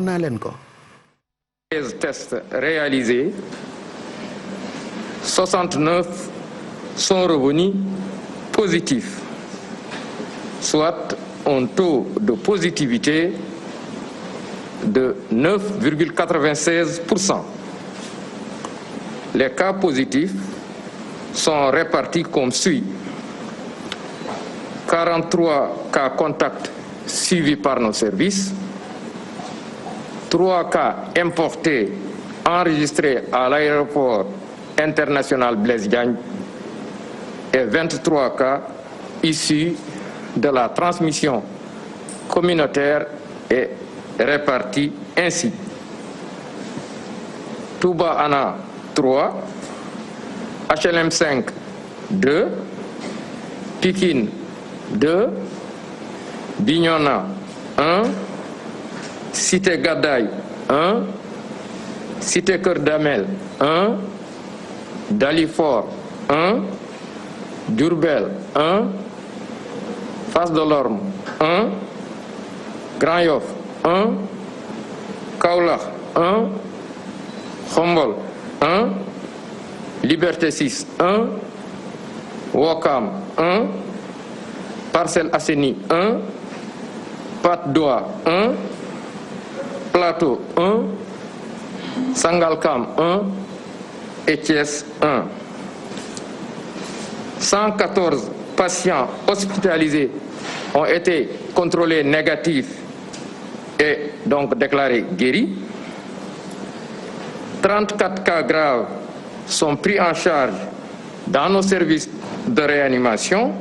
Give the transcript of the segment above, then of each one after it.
naa leen ko. 13 tests réalisés, 69 sont revenus positifs, soit un taux de positivité de 9,96%. Les cas positifs sont répartis comme suit: 43 cas contacts suivis par nos services, 3 cas importés enregistrés à l'aéroport international Blaise Diagne et 23 cas issus de la transmission communautaire et répartis ainsi: Touba Ana 3, HLM 5 2, Pikine 2, Bignona 1, Cité Gadaye 1, Cité Keur Damel 1, Dalifort 1, Diourbel 1, Fass Delorme 1, Grand Yoff 1, Kaolack 1, Khombol 1, Liberté 6 1, Ouakam 1, Parcelles Assainies 1, Patte d'Oie 1, Plateau 1, Sangalkam 1 et Thiès 1. 114 patients hospitalisés ont été contrôlés négatifs et donc déclarés guéris. 34 cas graves sont pris en charge dans nos services de réanimation.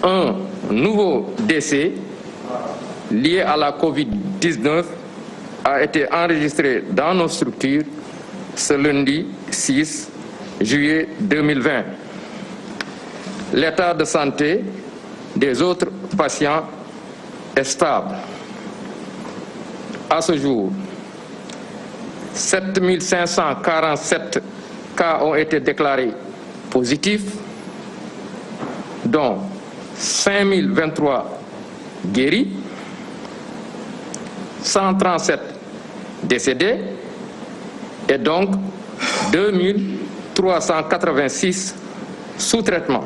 Un nouveau décès lié à la COVID-19 a été enregistré dans nos structures ce lundi 6 juillet 2020. L'état de santé des autres patients est stable. À ce jour, 7547 cas ont été déclarés positifs, dont 5023 guéris, 137 décédés et donc 2386 sous traitement.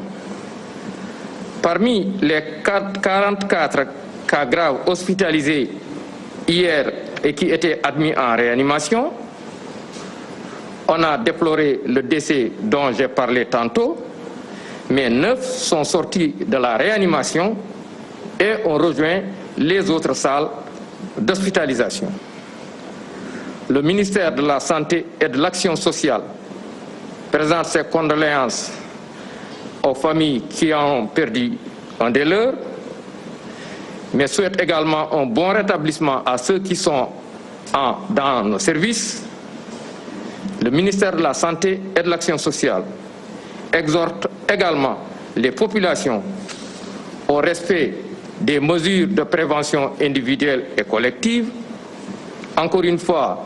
Parmi les 44 cas graves hospitalisés hier et qui étaient admis en réanimation, on a déploré le décès dont j'ai parlé tantôt, mais 9 sont sortis de la réanimation et ont rejoint les autres salles d'hospitalisation. Le ministère de la Santé et de l'Action sociale présente ses condoléances aux familles qui ont perdu un des leurs, mais souhaite également un bon rétablissement à ceux qui sont dans nos services. Le ministère de la Santé et de l'Action sociale exhorte également les populations au respect des mesures de prévention individuelle et collective. Encore une fois,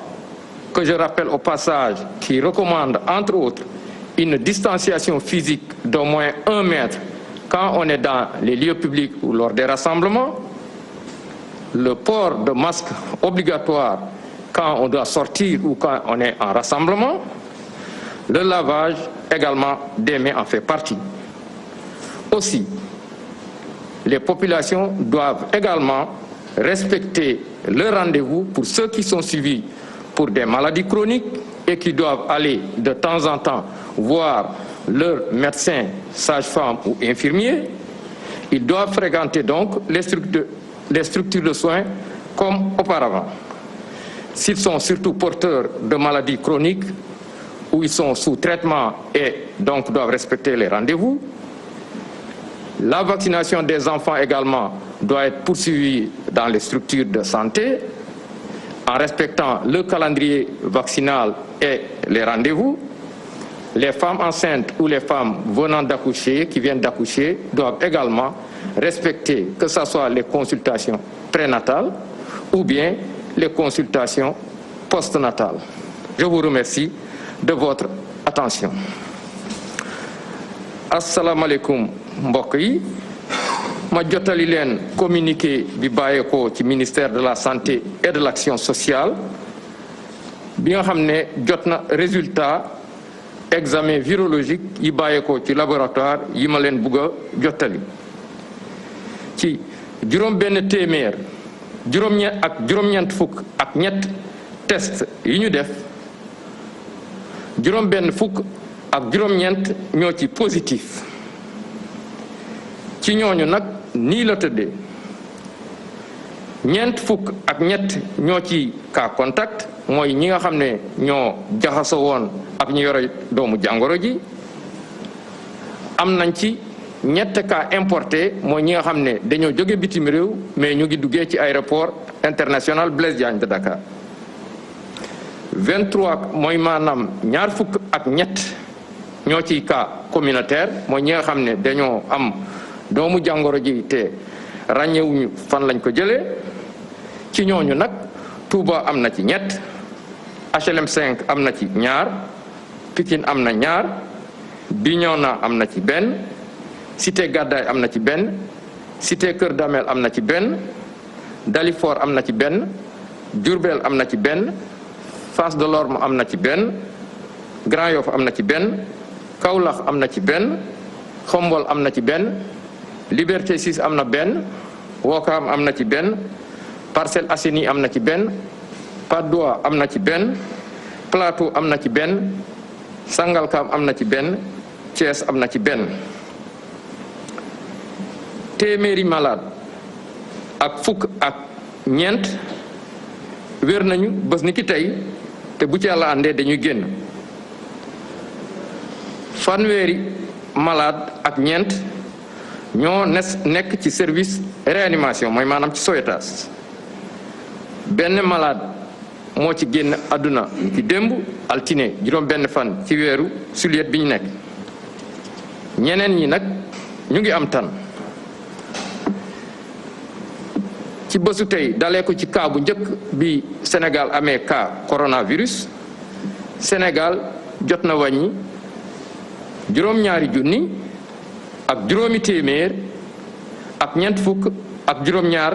que je rappelle au passage, qui recommande entre autres une distanciation physique d'au moins 1 mètre quand on est dans les lieux publics ou lors des rassemblements, le port de masque obligatoire quand on doit sortir ou quand on est en rassemblement, le lavage également des mains en fait partie. Aussi, les populations doivent également respecter le rendez-vous pour ceux qui sont suivis pour des maladies chroniques et qui doivent aller de temps en temps voir leur médecin, sage-femme ou infirmier. Ils doivent fréquenter donc les structures de soins comme auparavant. S'ils sont surtout porteurs de maladies chroniques ou ils sont sous traitement et donc doivent respecter les rendez-vous. La vaccination des enfants également doit être poursuivie dans les structures de santé en respectant le calendrier vaccinal et les rendez-vous. Les femmes enceintes ou les femmes venant d'accoucher, qui viennent d'accoucher, doivent également respecter que ce soit les consultations prénatales ou bien les consultations postnatales. Je vous remercie de votre attention. Assalamu alaikum mbokk yi ma jottali leen communiqué bi bàyyeekoo ci ministère de la santé et de l'action sociale bi nga xam ne jot na résultat examen virologique yi bàyyeekoo ci laboratoire yi ma leen bugg a jottali ci juróom-benn téeméer juróom-ñeent fukk ak ñett test yi ñu def juróom-benn fukk ak juróom-ñeent ñoo ci positif ci ñooñu nag nii la tëddee ñeent fukk ak ñett ñoo ci cas contact mooy ñi nga xam ne ñoo jaxasoo woon ak ñu yore doomu jàngoro ji am nañ ci ñett cas importé mooy ñi nga xam ne dañoo jóge bitim réew mais ñu ngi duggee ci aéroport international Blaise Diagne de Dakar 23 mooy maanaam ñaar fukk ak ñett ñoo ciy cas communautaire mooy ñi nga xam ne dañoo am doomu jàngoro ji te ràññewuñu fan lañ ko jëlee ci ñooñu nag Touba am na ci ñett HLM 5 am na ci ñaar Pikine am na ñaar Bignona am na ci benn Cité Gàddaay am na ci benn Cité Kër Damel am na ci benn Dalifort am na ci benn Diourbel am na ci benn Fass Delorme am na ci benn Grand Yoff am na ci benn Kaolack am na ci benn Xombol am na ci benn Liberté 6 am na benn Ouakam am na ci benn Parcelles Assainies am na ci benn Patte d'Oie am na ci benn Plateau am na ci benn Sangalkam am na ci benn Thiès am na ci benn téeméeri malade ak fukk ak ñeent wér nañu bés ni ki tey te bu ci Yàlla àndee dañuy génn fanweeri malade ak ñeent ñoo nekk ci service réanimation mooy maanaam ci Sowétas benn malade moo ci génn àdduna ci démb altine juróom-benn fan ci weeru juillet bi ñu nekk ñeneen ñi nag ñu ngi am tan ci bésu tey dalee ko ci cas bu njëkk bi Sénégal amee cas coronavirus Sénégal jot na wàññi juróom-ñaari junni ak juróomi téeméer ak ñeent fukk ak juróom-ñaar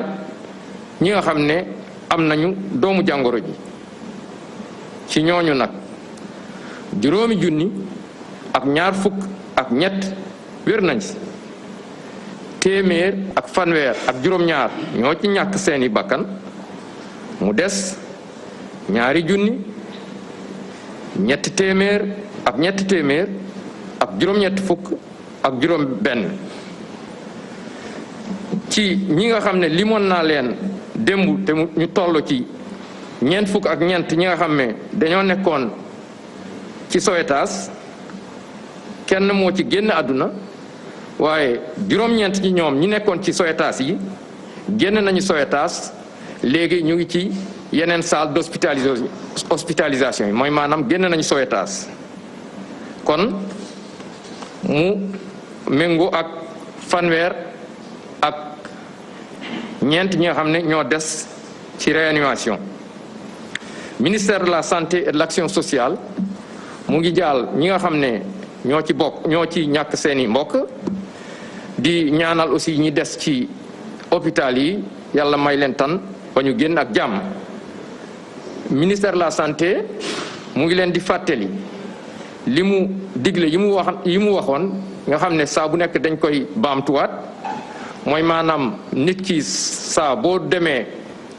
ñi nga xam ne am nañu doomu jàngoro ji ci ñooñu nag juróomi junni ak ñaar fukk ak ñett wér nañ si téeméer ak fanweer ak juróom-ñaar ñoo ci ñàkk seeni bakkan mu des ñaari junni ñetti téeméer ak juróom-ñett fukk ak juróom benn ci ñi nga xam ne limoon naa leen démb te ñu toll ci ñeent fukk ak ñeent ñi nga xam ne dañoo nekkoon ci Sowétas kenn moo ci génn àdduna waaye juróom-ñeent ci ñoom ñi nekkoon ci Sowétas yi génn nañu Sowétas léegi ñu ngi ci yeneen salle d'hospitalisation yi mooy maanaam génn nañu Sowétas kon mu méngoo ak fanweer ak ñeent ñi nga xam ne ñoo des ci réanimation ministère de la santé et de l'action sociale mu ngi jaal ñi nga xam ne ñoo ci bokk ñoo ci ñàkk seeni mbokk di ñaanal aussi ñi des ci hôpital yi yàlla may leen tan ba ñu génn ak jàmm ministère de la santé mu ngi leen di fàttali li mu digle yi mu waxoon nga xam ne saa bu nekk dañ koy baamtuwaat mooy maanaam nit ki saa boo demee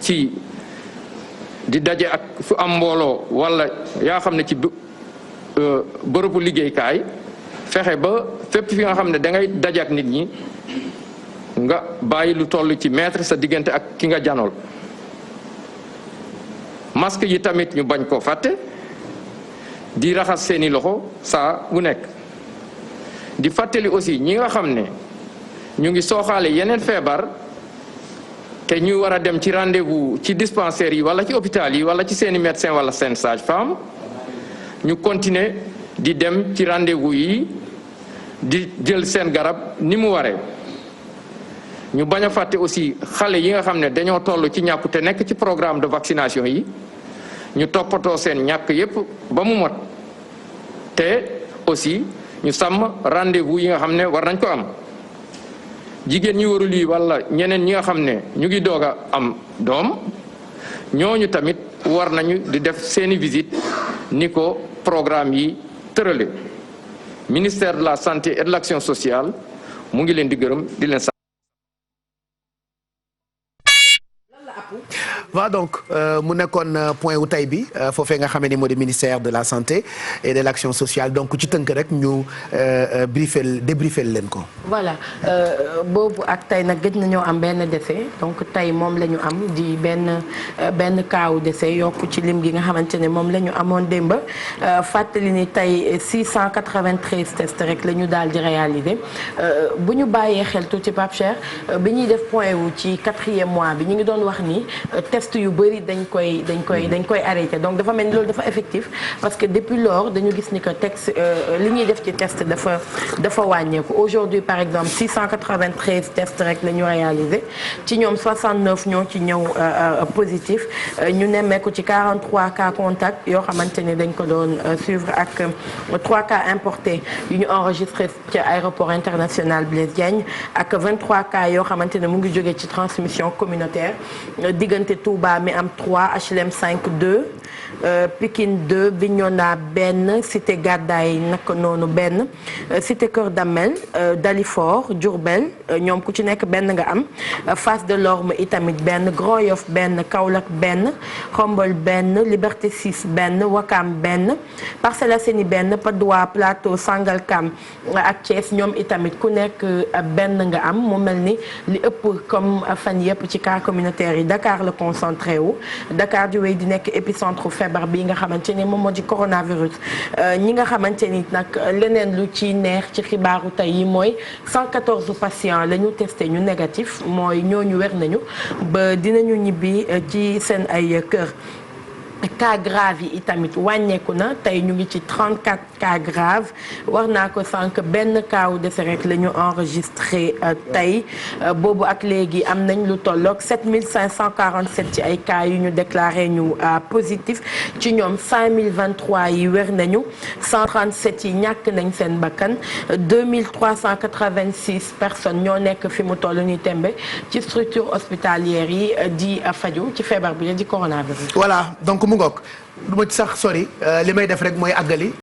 ci di daje ak fu am mbooloo wala yaa xam ne ci bërëbu liggéeykaay fexe ba fépp fi nga xam ne da ngay daje ak nit ñi nga bàyyi lu toll ci mètre sa diggante ak ki nga janool masque yi tamit ñu bañ koo fàtte di raxas seeni loxo saa bu nekk di fàttali aussi ñi nga xam ne ñu ngi sooxaale yeneen feebar te ñu war a dem ci rendez-vous ci dispensaires yi wala ci hôpital yi wala ci seeni médecin wala seen sage-femme ñu continuer di dem ci rendez-vous yi di jël seen garab ni mu waree ñu bañ a fàtte aussi xale yi nga xam ne dañoo toll ci ñàkku te nekk ci programme de vaccination yi ñu toppatoo seen ñàkk yépp ba mu mot te aussi ñu sàmm rendez-vous yi nga xam ne war nañ ko am jigéen ñi warul yi wala ñeneen ñi nga xam ne ñu ngi doog a am doom ñooñu tamit war nañu di def seeni visite ni ko programme yi tërale ministère de la santé et de l'action sociale mu ngi leen di gërëm di leen sant. waaw donc mu nekkoon point wu tey bi foofee nga xamee ni moo di ministère de la santé et de l'action sociale donc ci tënk rek ñu débriefé leen ko. voilà boobu ak tey nag gëj nañoo am benn décès donc tey moom la ñu am di benn kaawu décès yokku ci lim gi nga xamante ne moom la ñu amoon démb fàttali ni tey 693 tests rek la ñu daal di réaliser bu ñu bàyyee xel tuuti Pape Cheikh bi ñuy def point wu ci 4e mois bi ñu ngi doon wax ni. test yu bëri dañ koy arrêté donc dafa mel ni loolu dafa effectif parce que depuis lors dañu gis ni que texte li ñuy def ci test dafa wàññeeku aujourd'hui par exemple 693 tests rek la ñu réalisé ci ñoom 69 ñoo ci ñëw positif ñu nemmeeku ci 43 cas contacts yoo xamante ni dañ ko doon suivre ak 3 cas importés yu ñu enregistré ci aéroport international Blaise Diagne ak 23 cas yoo xamante ne mu ngi jógee ci transmission communautaire diggante Touba mi am 3 HLM 5 2 Pikine 2 Bignona benn Cité Gàddaay naka noonu benn Cité Kër Damel Dalifort Diourbel ñoom ku ci nekk benn nga am Fass Delorme itamit benn Grand Yoff benn Kaolack benn Xombol benn Liberté 6 benn Wakam benn Parcelles Assainies benn Patte d'Oie Plateau Sangalkam ak Thiès ñoom itamit ku nekk benn nga am mu mel ni li ëpp comme fan yëpp ci cas communautaire yi Dakar la concentré wu Dakar di wéy di nekk épicentre feebar bi nga xamante ni moom moo di coronavirus ñi nga xamante ni nag leneen lu ci neex ci xibaaru tey yi mooy 114 patients la ñu testé ñu négatif mooy ñooñu wér nañu ba dinañu ñibbi ci seen ay kër. cas grave yi itamit wàññeeku na tey ñu ngi ci 34 cas grave wax naa ko sànq benn cas wu décès rek la ñu enregistré tey boobu ak léegi am nañ lu tolloog 7547 ci ay cas yu ñu déclaré ñu positif ci ñoom 5023 yi wér nañu 137 yi ñàkk nañ seen bakkan 2386 personnes ñoo nekk fi mu toll ni tembe ci structure hospitalière yi di faju ci feebar bi la di coronavirus. voilà donc mu ngoog du ma ci sax sori li may def rek mooy àggali.